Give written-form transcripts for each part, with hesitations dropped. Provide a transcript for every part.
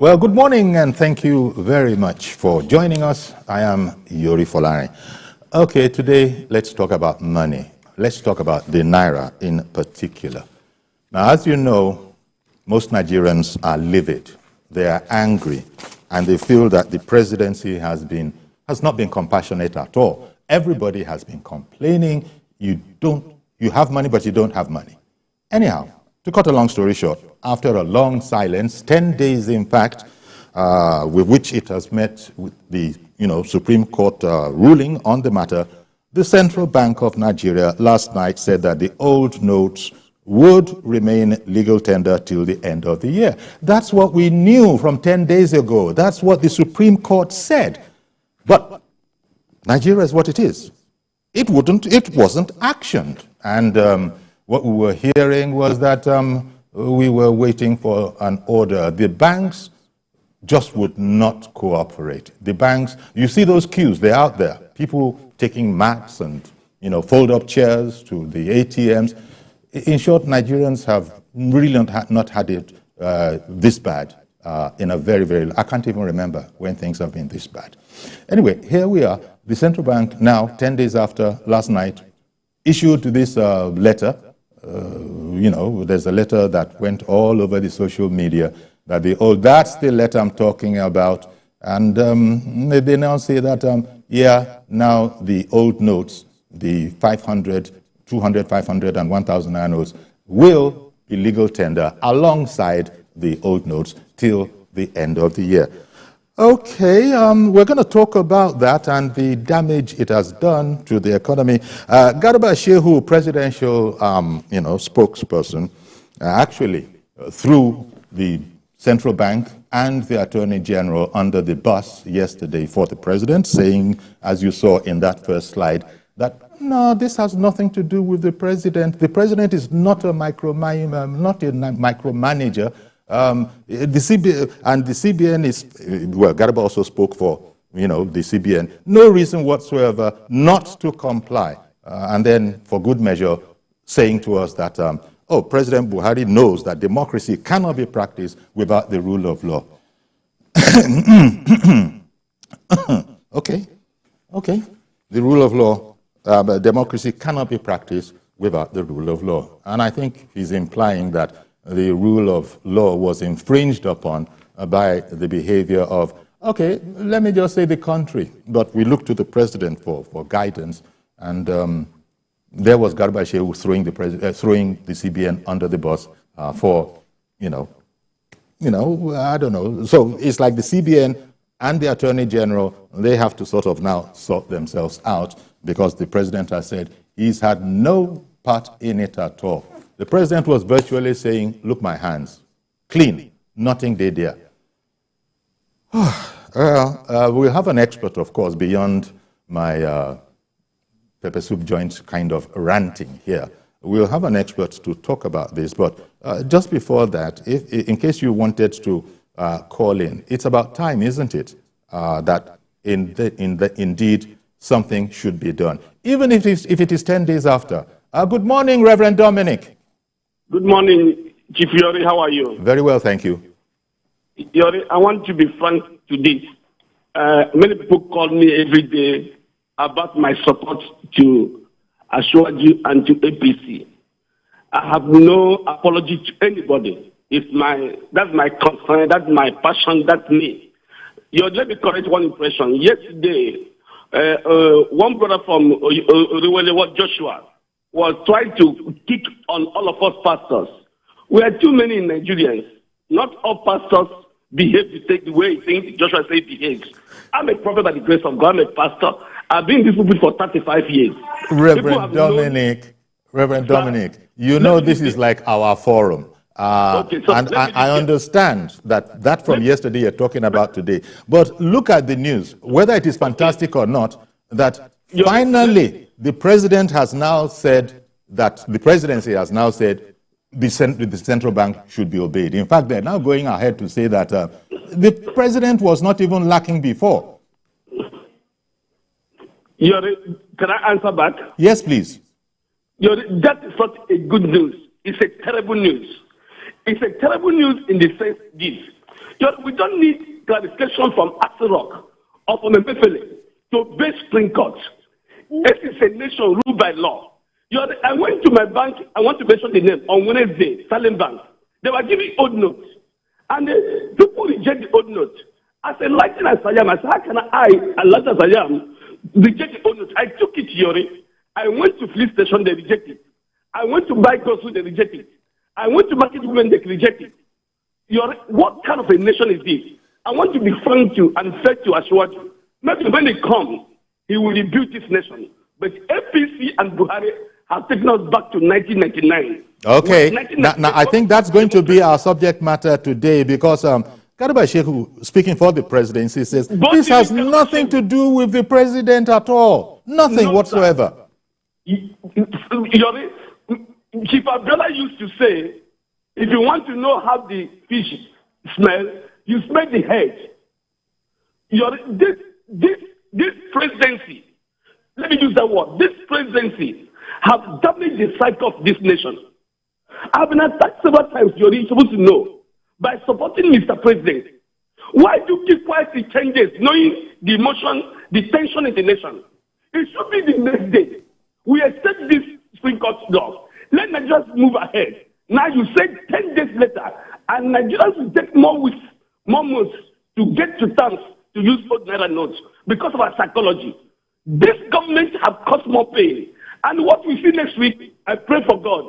Well, good morning, and thank you very much for joining us. I am Yori Folari. Okay, today let's talk about money. Let's talk about the Naira in particular. Now, as you know, most Nigerians are livid. They are angry, and they feel that the presidency has not been compassionate at all. Everybody has been complaining. You have money, but you don't have money. Anyhow, to cut a long story short, after a long silence, 10 days in fact, with which it has met with the Supreme Court ruling on the matter, the Central Bank of Nigeria last night said that the old notes would remain legal tender till the end of the year. That's what we knew from 10 days ago. That's what the Supreme Court said. But Nigeria is what it is. It wasn't actioned. And what we were hearing was that we were waiting for an order. The banks just would not cooperate. The banks, you see those queues, they're out there. People taking mats and fold-up chairs to the ATMs. In short, Nigerians have really not had it this bad in a very, very, I can't even remember when things have been this bad. Anyway, here we are. The central bank now, 10 days after last night, issued this letter. There's a letter that went all over the social media that that's the letter I'm talking about. And they now say that, now the old notes, the 500, 200, 500, and 1,000 notes will be legal tender alongside the old notes till the end of the year. Okay, we're going to talk about that and the damage it has done to the economy. Garba Shehu, presidential, spokesperson, actually threw the central bank and the attorney general under the bus yesterday for the president, saying, as you saw in that first slide, that no, this has nothing to do with the president. The president is not a micromanager. The CBN is, well, Garba also spoke for, the CBN. No reason whatsoever not to comply. And then, for good measure, saying to us that, President Buhari knows that democracy cannot be practiced without the rule of law. Okay. The rule of law, democracy cannot be practiced without the rule of law. And I think he's implying that the rule of law was infringed upon by the behavior of, let me just say the country. But we look to the president for guidance, and there was Garba Shehu throwing the CBN under the bus for, I don't know. So it's like the CBN and the Attorney General, they have to sort of now sort themselves out because the president has said he's had no part in it at all. The president was virtually saying, look, my hands, clean, nothing they there. We'll have an expert, of course, beyond my pepper soup joint kind of ranting here. We'll have an expert to talk about this, but just before that, in case you wanted to call in, it's about time, isn't it, that indeed something should be done, even if it is 10 days after. Good morning, Reverend Dominic. Good morning, Chief Yori. How are you? Very well, thank you. Yori, I want to be frank to this. Many people call me every day about my support to Ashwaju and to APC. I have no apology to anybody. That's my concern, that's my passion, that's me. Let me correct one impression. Yesterday, one brother from Joshua, was trying to kick on all of us pastors. We are too many Nigerians. Not all pastors behave the way he thinks Joshua says he behaves. I'm a prophet by the grace of God. I'm a pastor. I've been in this movement for 35 years. Reverend Dominic, this is like our forum. And I understand that from yesterday you're talking about today. But look at the news, whether it is fantastic or not, that finally the president has now said that the presidency has now said the central bank should be obeyed. In fact, they're now going ahead to say that the president was not even lacking before. Can I answer back? Yes, please. That is not a good news. It's a terrible news. It's a terrible news in the sense this. We don't need clarification from Rock or from Mbefele to base Supreme Court. This is a nation ruled by law. I went to my bank, I want to mention the name, on Wednesday, Salem Bank. They were giving old notes. And people reject the old notes. As a lighting as I am, I said, how can I, a light as I am, reject the old notes? I took it, Yori. I went to police station, they rejected it. I went to buy groceries, they rejected it. I went to market women, they rejected it. What kind of a nation is this? I want to be frank to and fair to Ashwaju. Maybe when they come, he will rebuild this nation. But APC and Buhari have taken us back to 1999. Okay. Now, I think that's going to be our subject matter today because Garba Shehu, speaking for the presidency, says this has nothing to do with the president at all. Nothing whatsoever. Chief Abdullah used to say, if you want to know how the fish smell, you smell the head. This presidency, let me use that word, this presidency have damaged the cycle of this nation. I've been attacked several times, you're supposed to know, by supporting Mr. President. Why do you keep quiet the changes, knowing the emotion, the tension in the nation? It should be the next day. We accept this Supreme Court law. Let Nigerians move ahead. Now you said 10 days later, and Nigerians will take more weeks, more months to get to terms to use old Naira notes because of our psychology. This government have caused more pain. And what we see next week, I pray for God.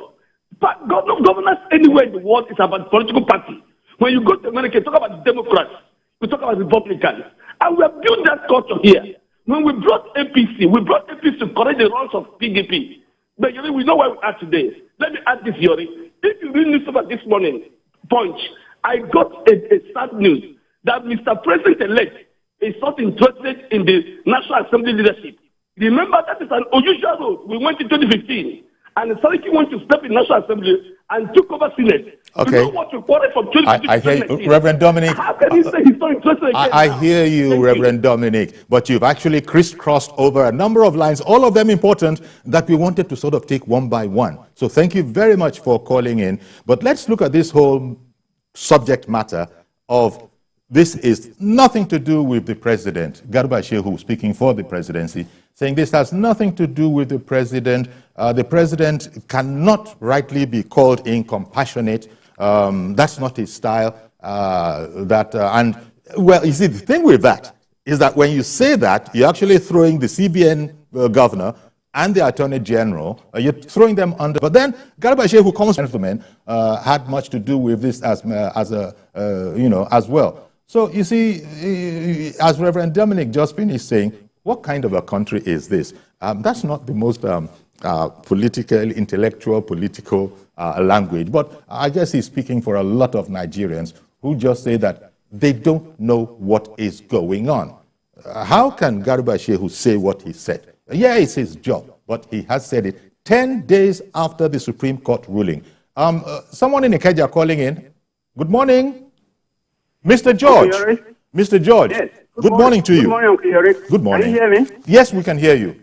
But God of governance anywhere in the world is about political party. When you go to America, you talk about Democrats, we talk about Republicans. And we have built that culture here. When we brought APC to correct the wrongs of PDP. But Yori, we know where we are today. Let me add this, Yori. If you read newspaper this morning, Punch, I got a sad news that Mr. President-elect is not interested in the National Assembly leadership. Remember, that is an unusual road. We went in 2015, and the Sariki went to step in National Assembly and took over Senate. Okay. You know what reported from 2015 I hear you, Reverend Dominic. How can he say he's not interested again? I hear you, Reverend Dominic, but you've actually crisscrossed over a number of lines, all of them important, that we wanted to sort of take one by one. So thank you very much for calling in. But let's look at this whole subject matter of this is nothing to do with the president. Garba Shehu, speaking for the presidency, saying this has nothing to do with the president. The president cannot rightly be called incompassionate. That's not his style. And well, you see, the thing with that is that when you say that, you're actually throwing the CBN governor and the Attorney General, you're throwing them under. But then Garba Shehu, comes gentleman, had much to do with this as well. So you see, as Reverend Dominic just finished saying, what kind of a country is this? That's not the most political, intellectual, political language. But I guess he's speaking for a lot of Nigerians who just say that they don't know what is going on. How can Garba Shehu say what he said? Yeah, it's his job, but he has said it 10 days after the Supreme Court ruling. Someone in IKEJA calling in. Good morning. Mr. George. Mr. George. Yes. Good morning to you. Good morning, Uncle Yori. Good morning. Can you hear me? Yes, we can hear you.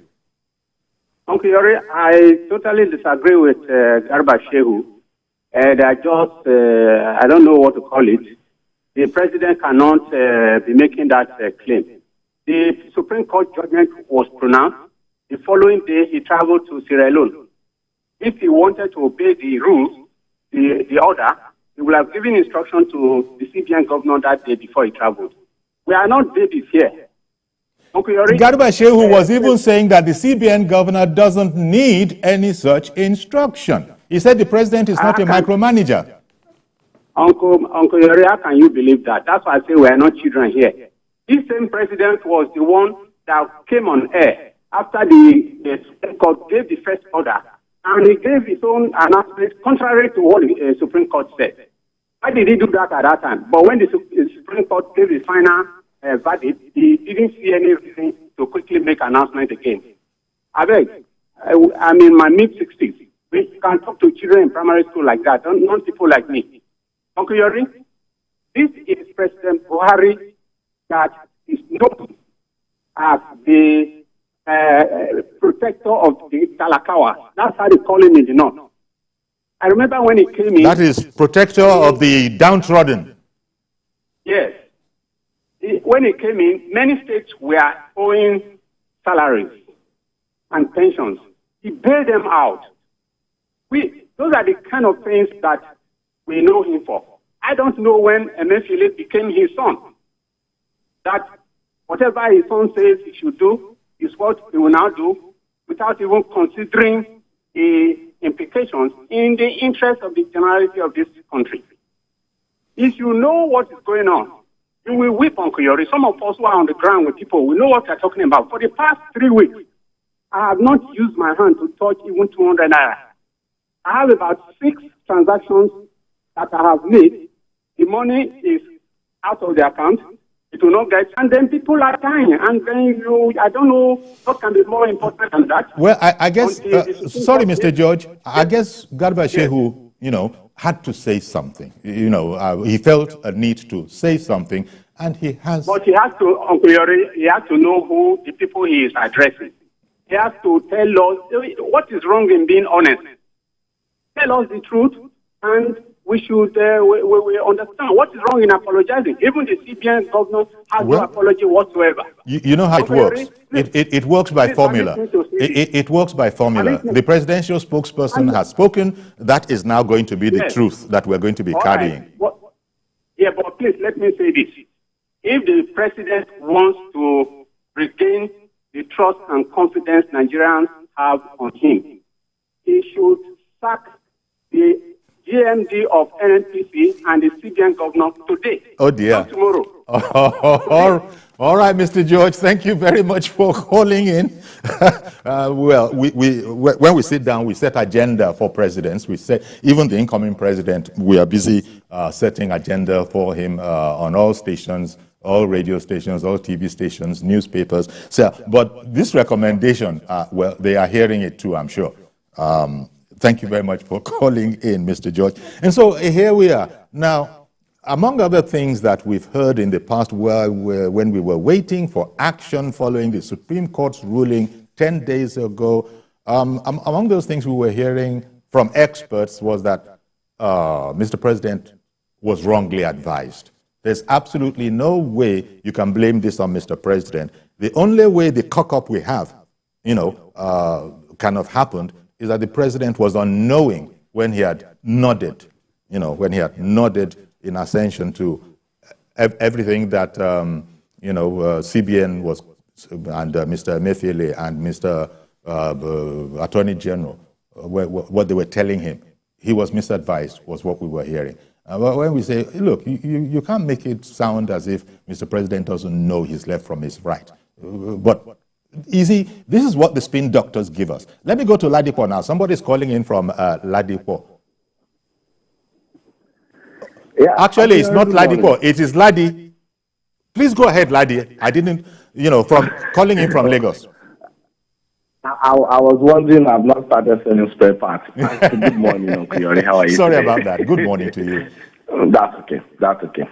Uncle Yori, I totally disagree with Garba Shehu. And I don't know what to call it. The president cannot be making that claim. The Supreme Court judgment was pronounced. The following day, he traveled to Sierra Leone. If he wanted to obey the rules, the order, he would have given instruction to the CBN governor that day before he traveled. We are not babies here. Garba Shehu was even saying that the CBN governor doesn't need any such instruction. He said the president is not a micromanager. Uncle Yori, how can you believe that? That's why I say we are not children here. This same president was the one that came on air after the Supreme Court gave the first order, and he gave his own announcement contrary to what the Supreme Court said. Why did he do that at that time? But when the Supreme Court gave the final verdict, he didn't see any reason to quickly make announcement again. I'm in my mid-60s. We can talk to children in primary school like that, not people like me. Uncle Yori, this is President Buhari that is known as the protector of the Talakawa. That's how they call him in the north. I remember when he came in. That is protector of the downtrodden. Yes. when he came in, many states were owing salaries and pensions. He bailed them out. Those are the kind of things that we know him for. I don't know when Emefiele became his son. That whatever his son says he should do is what he will now do without even considering the implications in the interest of the generality of this country. If you know what is going on, you will weep, Uncle Yori. Some of us who are on the ground with people, we know what they're talking about. For the past 3 weeks, I have not used my hand to touch even 200 Naira. I have about 6 transactions that I have made. The money is out of the account. It will not get, and then people are dying. And then I don't know what can be more important than that. Well, I guess, sorry, Mr. George, I guess Garba Shehu, had to say something. He felt a need to say something, and he has. But he has to, Uncle Yori, he has to know who the people he is addressing. He has to tell us what is wrong in being honest. Tell us the truth, and we should we understand what is wrong in apologizing. Even the CBN governor has no apology whatsoever. You know how it works. It works by formula. It works by formula. The presidential spokesperson has spoken. That is now going to be the truth that we're going to be carrying. Right. But please let me say this. If the president wants to regain the trust and confidence Nigerians have on him, he should sack the GMD of NNPC and the CBN governor today. Oh dear. Not tomorrow. All right, Mr. George, thank you very much for calling in. Well, when we sit down, we set agenda for presidents. We set, even the incoming president, we are busy setting agenda for him on all stations, all radio stations, all TV stations, newspapers. So, but this recommendation, well, they are hearing it too, I'm sure. Thank you very much for calling in, Mr. George. And so here we are. Now, among other things that we've heard in the past when we were waiting for action following the Supreme Court's ruling 10 days ago, among those things we were hearing from experts was that Mr. President was wrongly advised. There's absolutely no way you can blame this on Mr. President. The only way the cock-up we have, kind of happened is that the president was unknowing when he had nodded, in ascension to everything that, CBN was, and Mr. Emefiele and Mr. Attorney General, what they were telling him. He was misadvised, was what we were hearing. But when we say, look, you can't make it sound as if Mr. President doesn't know his left from his right. But easy, this is what the spin doctors give us. Let me go to Ladipo now. Somebody's calling in from Ladipo. Yeah, actually, it's not Ladipo. It is Ladi. Please go ahead, Ladi. I didn't, from calling in from Lagos. I was wondering, I've not started selling spare parts. Good morning, Uncle Yori. How are you Sorry today? about that. Good morning to you. That's okay. That's okay.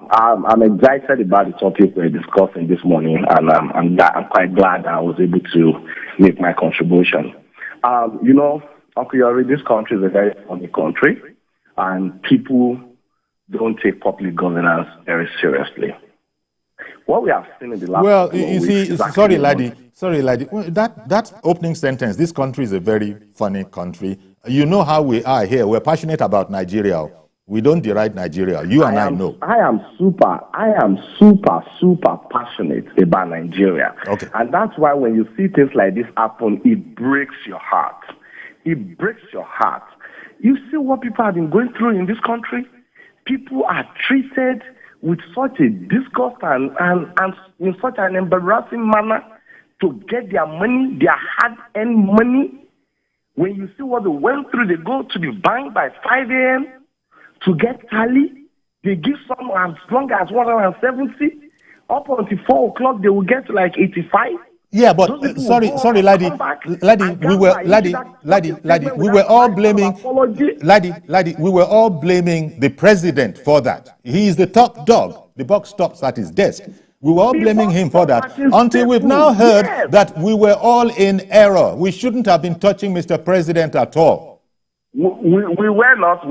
I'm excited about the topic we're discussing this morning, and I'm quite glad I was able to make my contribution. Uncle Yori, this country is a very funny country, and people don't take public governance very seriously. What we have seen in the last sorry, Ladi. That opening sentence, this country is a very funny country. You know how we are here. We're passionate about Nigeria. We don't deride Nigeria. You and I know. I am super passionate about Nigeria. Okay. And that's why when you see things like this happen, it breaks your heart. It breaks your heart. You see what people have been going through in this country? People are treated with such a disgust and in such an embarrassing manner to get their money, their hard-earned money. When you see what they went through, they go to the bank by 5 a.m. to get tally. They give some as long as 170. Up until 4 o'clock, they will get to like 85. Yeah, but sorry, Ladi, we were all blaming the president for that. He is the top dog. The buck stops at his desk. We were all blaming him for that until we've now heard that we were all in error. We shouldn't have been touching Mr. President at all. We were not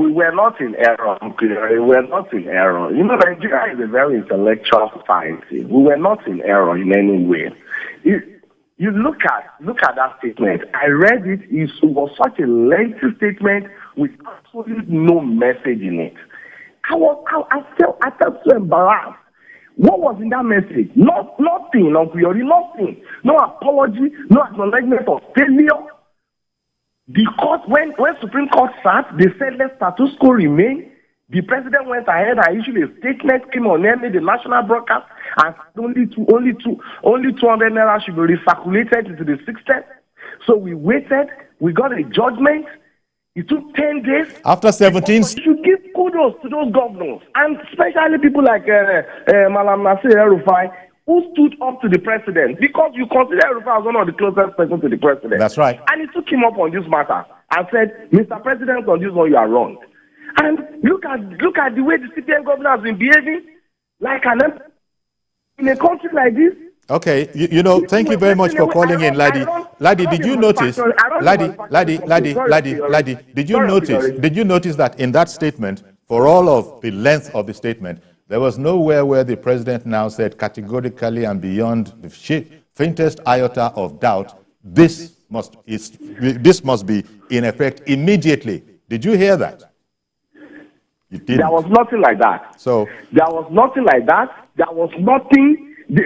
in error. We were not in error. You know, Nigeria is a very intellectual society. We were not in error in any way. You look at that statement. I read it. It was such a lengthy statement with absolutely no message in it. I felt so embarrassed. What was in that message? Nothing, Uncle Yori, nothing. No apology, no acknowledgement of failure. The court, when Supreme Court sat, they said let status quo remain. The president went ahead and issued a statement, came on air, made the national broadcast, and only 200 naira should be recirculated into the system. So we waited. We got a judgment. It took 10 days. After 17... You should give kudos to those governors, and especially people like Malam Nasir El-Rufai, who stood up to the president, because you consider El-Rufai as one of the closest persons to the president. That's right. And he took him up on this matter and said, Mr. President, on this one you are wrong. And look at the way the CBN governor has been behaving like an in a country like this. Okay, you know, thank you very much for calling in, Ladi. Ladi, did you notice? Ladi, did you notice that in that statement, for all of the length of the statement, there was nowhere where the president now said categorically and beyond the faintest iota of doubt, this must be in effect immediately. Did you hear that? You didn't. There was nothing like that. So there was nothing like that. There was nothing. The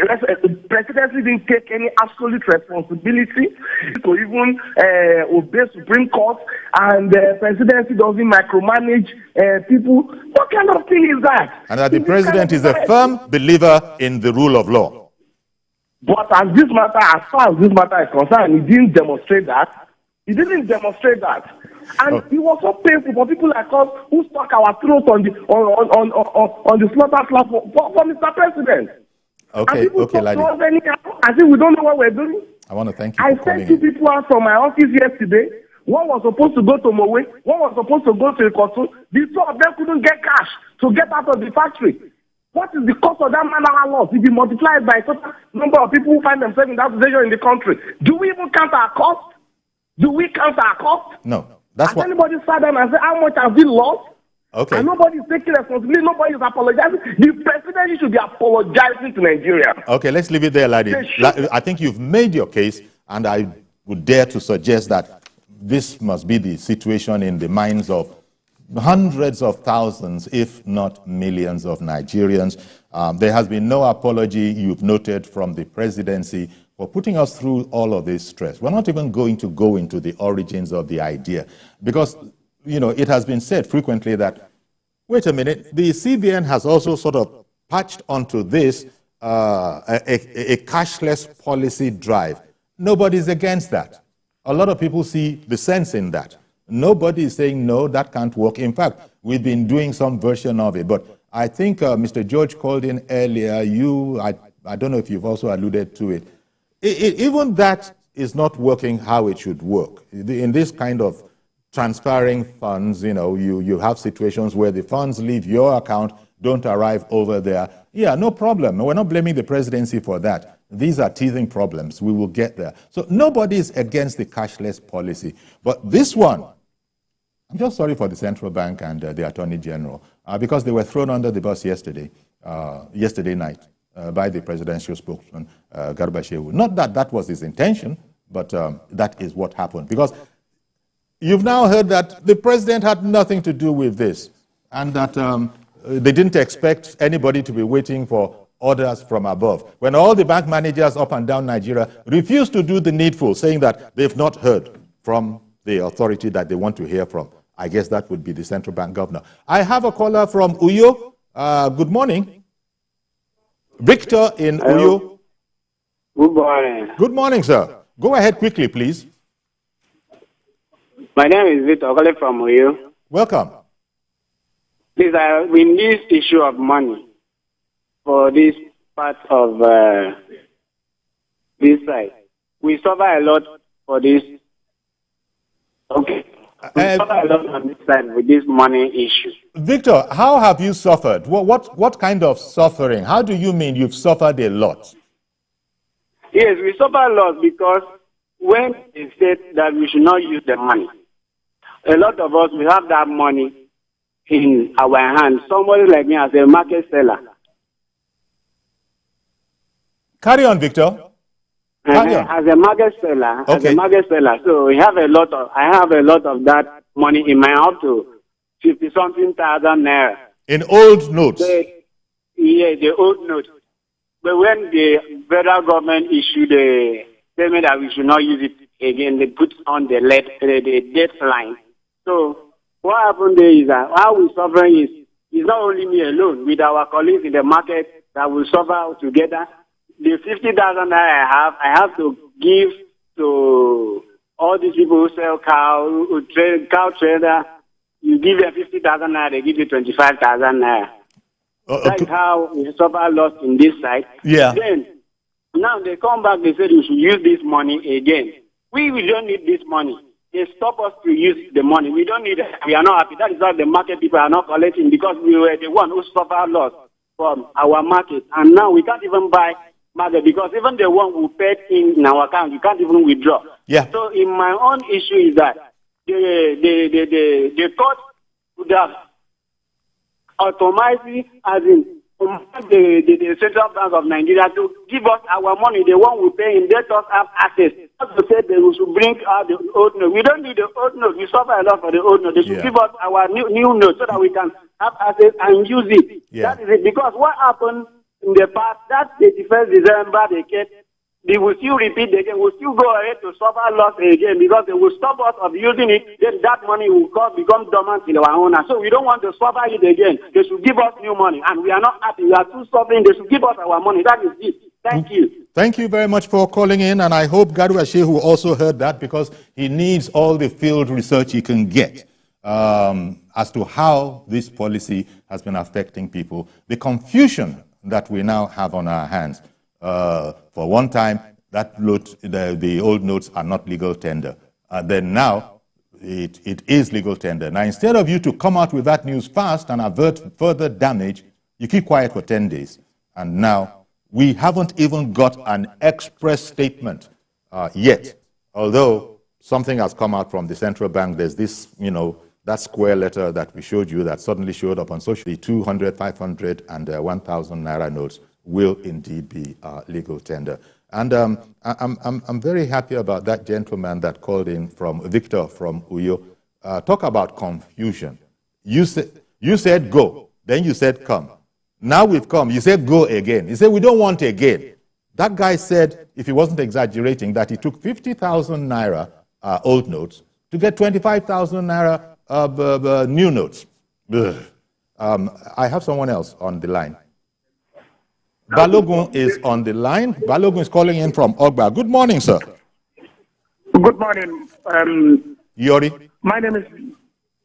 presidency didn't take any absolute responsibility to even obey Supreme Court, and the presidency doesn't micromanage people. What kind of thing is that? And that the president is a firm believer in the rule of law. But as far as this matter is concerned, he didn't demonstrate that. He didn't demonstrate that. And it was so painful for people like us who stuck our throats on the slaughter slab for Mr. President. Okay, Ladi. I think we don't know what we're doing. I want to thank you. I sent 2 people out from my office yesterday. One was supposed to go to Mowe. One was supposed to go to Ikotu. The 2 of them couldn't get cash to get out of the factory. What is the cost of that manpower loss if you multiply it by the total number of people who find themselves in that position in the country? Do we even count our cost? Do we count our cost? No. Has anybody sat down and said how much have we lost? Okay. And nobody's taking responsibility. Nobody's apologizing. The president should be apologizing to Nigeria. Okay, let's leave it there, Ladi. I think you've made your case, and I would dare to suggest that this must be the situation in the minds of hundreds of thousands, if not millions of Nigerians. There has been no apology, you've noted, from the presidency for putting us through all of this stress. We're not even going to go into the origins of the idea, because you know, it has been said frequently that, wait a minute, the CBN has also sort of patched onto this a cashless policy drive. Nobody's against that. A lot of people see the sense in that. Nobody is saying, no, that can't work. In fact, we've been doing some version of it. But I think Mr. George called in earlier. I don't know if you've also alluded to it. Even that is not working how it should work. In this kind of transferring funds, you know, you have situations where the funds leave your account, don't arrive over there. Yeah, no problem. We're not blaming the presidency for that. These are teething problems. We will get there. So nobody is against the cashless policy. But this one, I'm just sorry for the central bank and the attorney general, because they were thrown under the bus yesterday night by the presidential spokesman, Garba Shehu. Not that that was his intention, but that is what happened. Because you've now heard that the president had nothing to do with this, and that they didn't expect anybody to be waiting for orders from above. When all the bank managers up and down Nigeria refused to do the needful, saying that they've not heard from the authority that they want to hear from. I guess that would be the central bank governor. I have a caller from Uyo. Good morning. Victor in Uyo. Good morning. Good morning, sir. Go ahead quickly, please. My name is Victor, calling from Uyo. Welcome. Please, we need issue of money for this part of this side. We suffer a lot for this. Okay. We suffer a lot on this side with this money issue. Victor, how have you suffered? What kind of suffering? How do you mean you've suffered a lot? Yes, we suffer a lot because when they said that we should not use the money, a lot of us, we have that money in our hands. Somebody like me as a market seller. Carry on, Victor. Carry on. As a market seller, so I have a lot of that money in my house to 50-something thousand naira. In old notes. The old notes. But when the federal government issued a statement that we should not use it again, they put on the deadline. So what happened there is that how we're suffering is not only me alone, with our colleagues in the market that will suffer together. The 50,000 I have to give to all these people who sell cow trader. You give them 50,000 naira, they give you 25,000 naira. That is how we suffer loss in this side. Yeah. Then, now they come back, they said we should use this money again. We don't need this money. They stop us to use the money. We don't need it. We are not happy. That is why the market people are not collecting, because we were the one who suffered loss from our market. And now we can't even buy market, because even the one who paid in our account, you can't even withdraw. Yeah. So in my own issue is that the court would have automatically, as in the Central Bank of Nigeria, to give us our money, the one we pay in, let us have access. As they said, they should bring out the old note. We don't need the old note. We suffer a lot for the old note. They should give us our new note so that we can have access and use it. Yeah. That is it. Because what happened in the past, that 31st December, they will still repeat again. We'll still go ahead to suffer loss again, because they will stop us of using it. Then that money will become dormant in our owner. So we don't want to suffer it again. They should give us new money, and we are not happy. We are too suffering. They should give us our money. That is it. Thank you. Thank you very much for calling in, and I hope Garuwa Shehu also heard that, because he needs all the field research he can get as to how this policy has been affecting people. The confusion that we now have on our hands. For one time, that note, the old notes are not legal tender. Then now, it is legal tender. Now, instead of you to come out with that news fast and avert further damage, you keep quiet for 10 days. And now, we haven't even got an express statement yet. Although something has come out from the central bank, there's this, that square letter that we showed you that suddenly showed up on social. The 200, 500, and 1,000 Naira notes will indeed be legal tender. And I'm very happy about that gentleman that called in from Victor from Uyo. Talk about confusion. You said go, then you said come. Now we've come, you said go again. You said we don't want again. That guy said, if he wasn't exaggerating, that he took 50,000 Naira old notes to get 25,000 Naira new notes. I have someone else on the line. Balogun is on the line. Balogun is calling in from Ogba. Good morning, sir. Good morning. Yori? My name is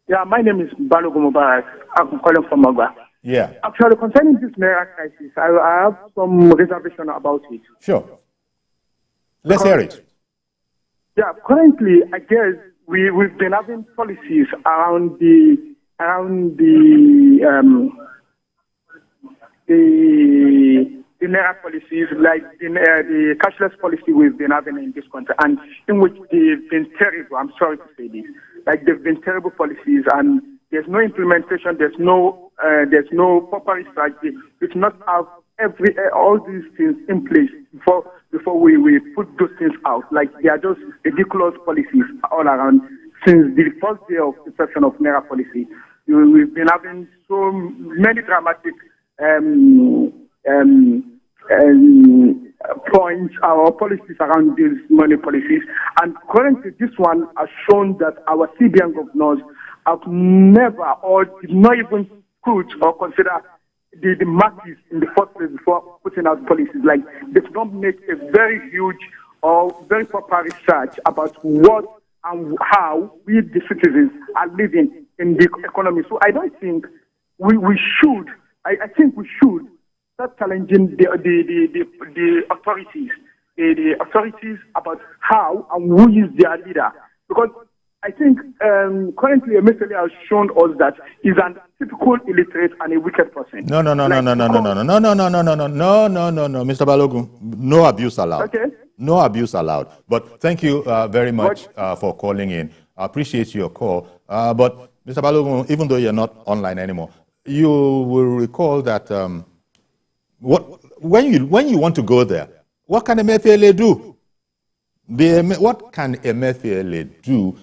Balogun Mubarak. I'm calling from Ogba. Yeah. Actually, concerning this Naira crisis, I have some reservation about it. Sure. Let's hear it. Yeah, currently, I guess we've been having policies around the Naira policies, like the cashless policy we've been having in this country, and in which they've been terrible. I'm sorry to say this. Like, they've been terrible policies, and there's no implementation. There's no proper research. We do not have all these things in place before we put those things out. Like, they are just ridiculous policies all around. Since the first day of inception of Naira policy, we've been having so many dramatic points or policies around these money policies. And currently, this one has shown that our CBN governors have never or did not even put or consider the markets in the first place before putting out policies. Like, they did not make a very huge or very proper research about what and how we, the citizens, are living in the economy. So I don't think we should. I think we should start challenging the authorities, the authorities about how and who is their leader. Because I think currently Mr. has shown us that he's a typical illiterate and a wicked person. No, Mr. Balogun, no abuse allowed. Okay. No abuse allowed. But thank you very much for calling in. I appreciate your call. But Mr. Balogun, even though you're not online anymore, you will recall that when you want to go there, what can Emefiele do? What can Emefiele do?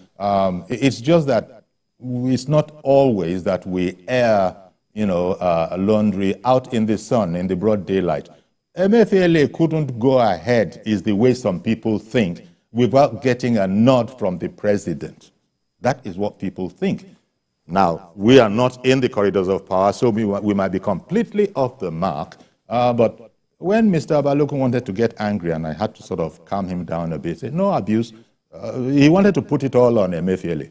It's just that it's not always that we air, laundry out in the sun, in the broad daylight. Emefiele couldn't go ahead, is the way some people think, without getting a nod from the president. That is what people think. Now, we are not in the corridors of power, so we might be completely off the mark. But when Mr. Balogun wanted to get angry, and I had to sort of calm him down a bit, say, no abuse, he wanted to put it all on Emefiele.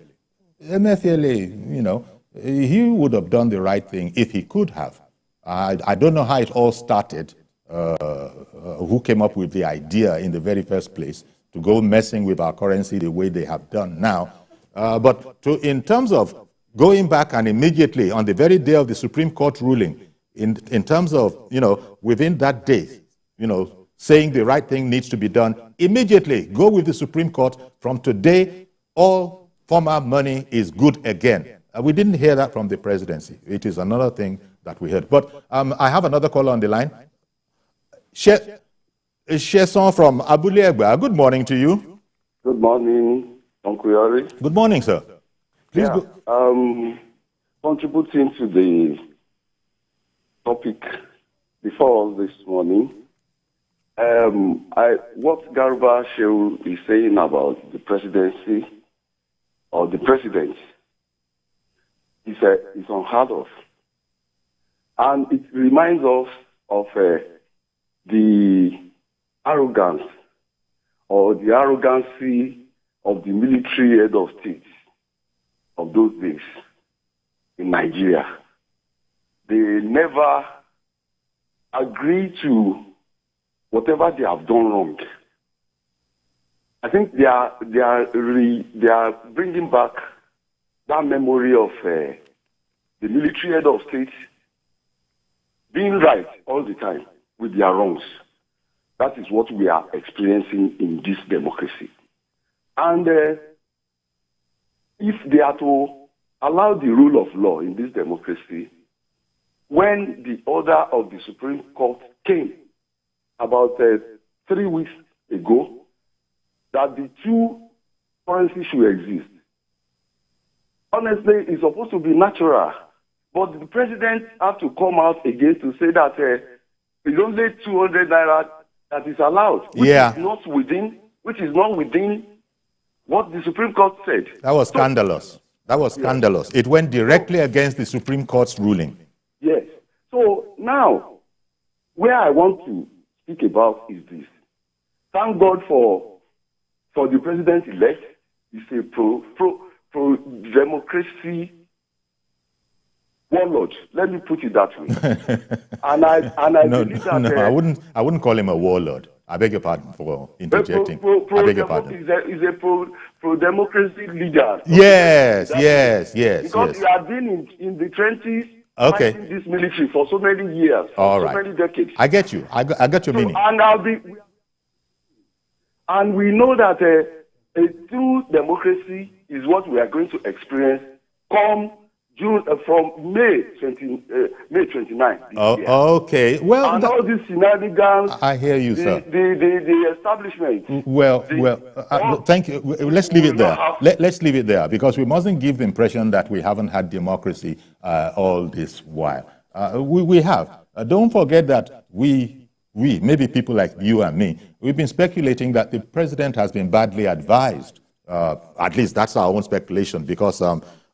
Emefiele, he would have done the right thing if he could have. I don't know how it all started, who came up with the idea in the very first place to go messing with our currency the way they have done now. But in terms of going back and immediately on the very day of the Supreme Court ruling, in terms of, within that day, saying the right thing needs to be done, immediately go with the Supreme Court. From today, all former money is good again. We didn't hear that from the presidency. It is another thing that we heard. But I have another caller on the line. Sheson from ABULE. Good morning to you. Good morning, Uncle Yori. Good morning, sir. Please go. Contributing to the topic before us this morning, what Garba Shehu is saying about the presidency or the president is unheard of. And it reminds us of the arrogance or the arrogancy of the military head of state of those days in Nigeria. They never agree to whatever they have done wrong. I think they are bringing back that memory of the military head of state being right all the time with their wrongs. That is what we are experiencing in this democracy. And if they are to allow the rule of law in this democracy, when the order of the Supreme Court came about 3 weeks ago, that the two currencies should exist, honestly, it's supposed to be natural. But the president has to come out again to say that it's only 200 Naira that is allowed, which is not within what the Supreme Court said. That was scandalous. That was scandalous. It went directly against the Supreme Court's ruling. Yes. So now, where I want to speak about is this. Thank God for the president-elect. He's a pro-democracy warlord. Let me put it that way. and I believe that... No, I wouldn't call him a warlord. I beg your pardon for interjecting. I beg your pardon. He's a pro-democracy leader. Yes. Because he has been in the trenches fighting this military for so many years, so many decades. I get you. I got your meaning. And we know that a true democracy is what we are going to experience come from May 29. Okay. Well, and all these shenanigans. I hear you, sir. The establishment. Thank you. Let's leave it there. Let's leave it there because we mustn't give the impression that we haven't had democracy all this while. We have. Don't forget that we, maybe people like you and me, we've been speculating that the president has been badly advised. At least that's our own speculation because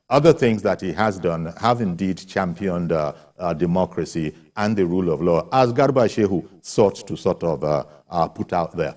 other things that he has done have indeed championed democracy and the rule of law, as Garba Shehu sought to sort of put out there.